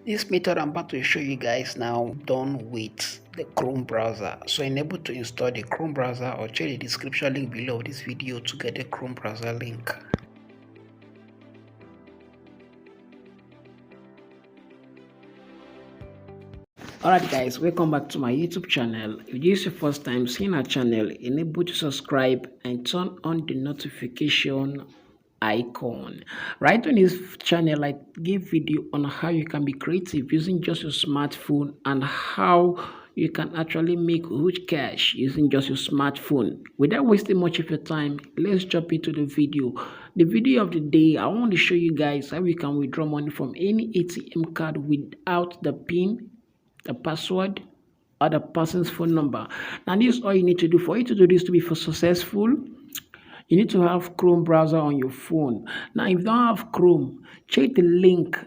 This method I'm about to show you guys now done with the Chrome browser. So enable to install the Chrome browser or check the description link below this video to get the Chrome browser link. Alright guys, welcome back to my YouTube channel. If this is your first time seeing our channel, enable to subscribe and turn on the notification icon. Right on this channel, I give video on how you can be creative using just your smartphone and how you can actually make huge cash using just your smartphone. Without wasting much of your time, let's jump into the video. The video of the day, I want to show you guys how you can withdraw money from any ATM card without the PIN, the password, or the person's phone number. Now this is all you need to do. For you to do this to be successful, you need to have Chrome browser on your phone. Now if you don't have Chrome, check the link.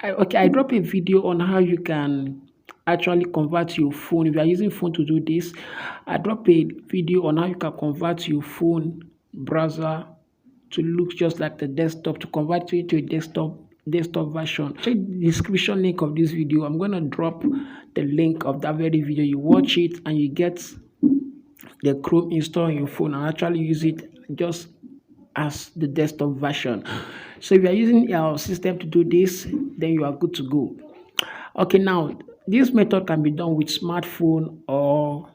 I dropped a video on how you can actually convert your phone. If you are using phone to do this, I dropped a video on how you can convert your phone browser to look just like the desktop, to convert it to a desktop version. Check the description link of this video. I'm going to drop the link of that very video. You watch it and you get the Chrome install on your phone and actually use it just as the desktop version. So if you are using your system to do this, then you are good to go. Okay, now this method can be done with smartphone or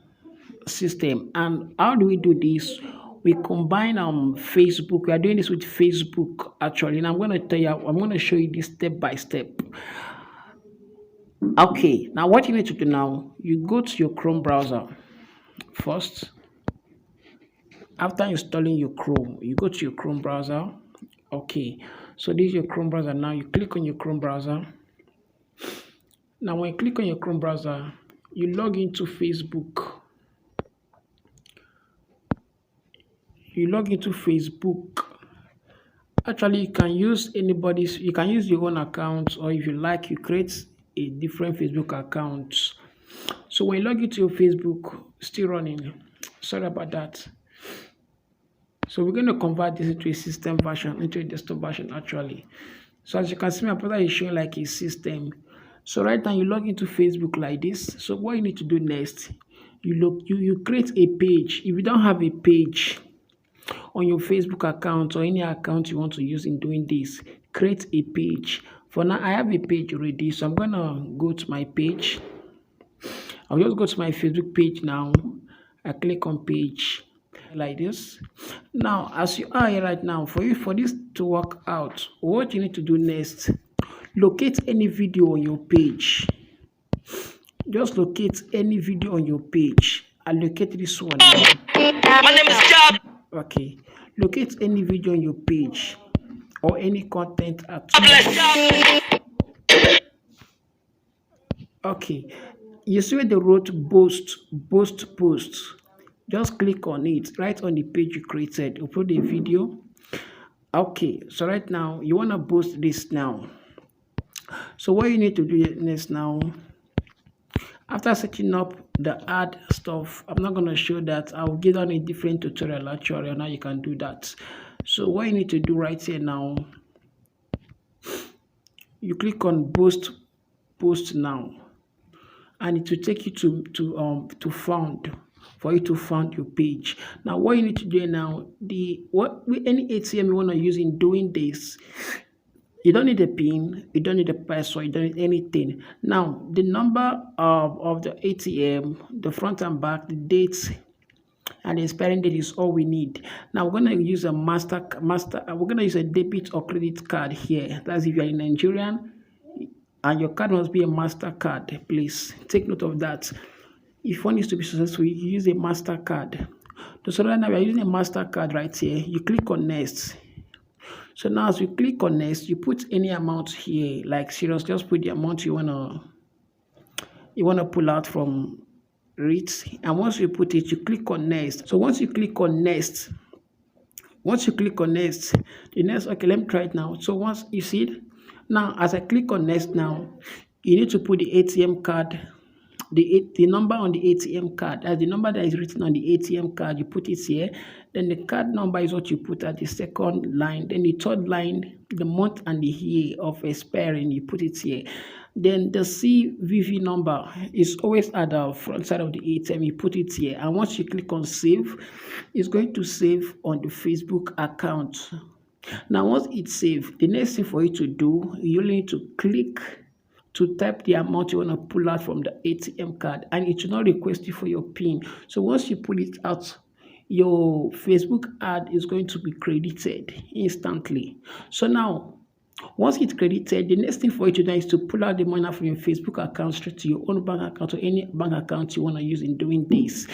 system. And how do we do this? We combine Facebook. We are doing this with Facebook actually, and I'm going to show you this step by step. Okay, now what you need to do now, you go to your Chrome browser first. After installing your Chrome, you go to your Chrome browser. Okay, so this is your Chrome browser. Now you click on your Chrome browser. Now when you click on your Chrome browser, you log into Facebook. You log into Facebook. Actually, you can use anybody's, you can use your own account, or if you like, you create a different Facebook account. So when you log into your Facebook, still running, sorry about that. So we're going to convert this into a system version, into a desktop version actually. So as you can see, my brother is showing like a system. So right now you log into Facebook like this. So what you need to do next, you create a page. If you don't have a page on your Facebook account or any account you want to use in doing this, create a page. For now, I have a page already, so I'm gonna go to my page. I'll just go to my Facebook page now. I click on page like this. Now, as you are here right now, for this to work out, what you need to do next, locate any video on your page. Just locate any video on your page. I'll locate this one now. My name is Job. Okay, locate any video on your page or any content at all. Okay, you see where they wrote post. Just click on it right on the page you created. Upload a video. Okay, so right now you want to post this now. So what you need to do next now, after setting up the ad stuff, I'm not going to show that. I'll give on a different tutorial actually on how you can do that. So what you need to do right here now, you click on post now, and it will take you to found, for you to find your page. Now what you need to do now, any ATM you want to use in doing this, you don't need a PIN, you don't need a password, you don't need anything. Now, the number of the ATM, the front and back, the dates, and the expiring date is all we need. Now, we're going to use a we're going to use a debit or credit card here. That's if you're a Nigerian, and your card must be a MasterCard, please. Take note of that. If one is to be successful, you use a MasterCard. So right now, we're using a MasterCard right here. You click on next. So now as you click on next, you put any amount here, like serious, just put the amount you wanna pull out from it. And once you put it, you click on next. So once you click on next, the next, okay, let me try it now. So once you see it, now as I click on next now, you need to put the ATM card the number on the ATM card. That's the number that is written on the ATM card. You put it here. Then the card number is what you put at the second line. Then the third line, the month and the year of expiring, you put it here. Then the CVV number is always at the front side of the ATM. You put it here. And once you click on save, it's going to save on the Facebook account. Now, once it's saved, the next thing for you to do, you only need to click to type the amount you want to pull out from the ATM card, and it will not request you for your PIN. So once you pull it out, your Facebook ad is going to be credited instantly. So now, once it's credited, the next thing for you to do is to pull out the money from your Facebook account straight to your own bank account or any bank account you want to use in doing this.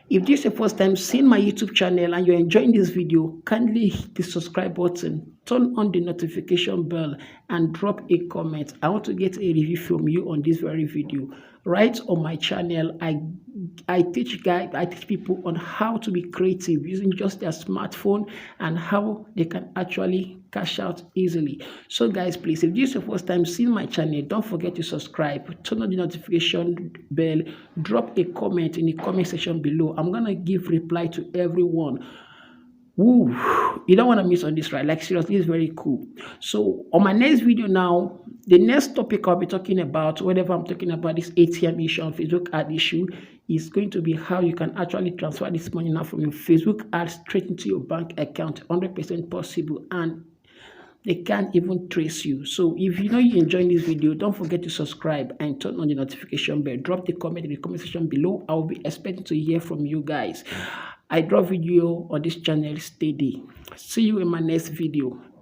If this is your first time seeing my YouTube channel and you're enjoying this video, kindly hit the subscribe button, turn on the notification bell, and drop a comment. I want to get a review from you on this very video. Right on my channel, I teach people on how to be creative using just their smartphone and how they can actually cash out easily. So guys, please, if this is your first time seeing my channel, don't forget to subscribe, turn on the notification bell, drop a comment in the comment section below. I'm gonna give reply to everyone. Woo, you don't want to miss on this, right? Like seriously, it's very cool. So on my next video now, the next topic I'll be talking about, whatever I'm talking about, this ATM issue and Facebook ad issue, is going to be how you can actually transfer this money now from your Facebook ad straight into your bank account. 100% possible, and they can't even trace you. So if you know you're enjoying this video, don't forget to subscribe and turn on the notification bell. Drop the comment in the comment section below. I will be expecting to hear from you guys. I drop video on this channel steady. See you in my next video.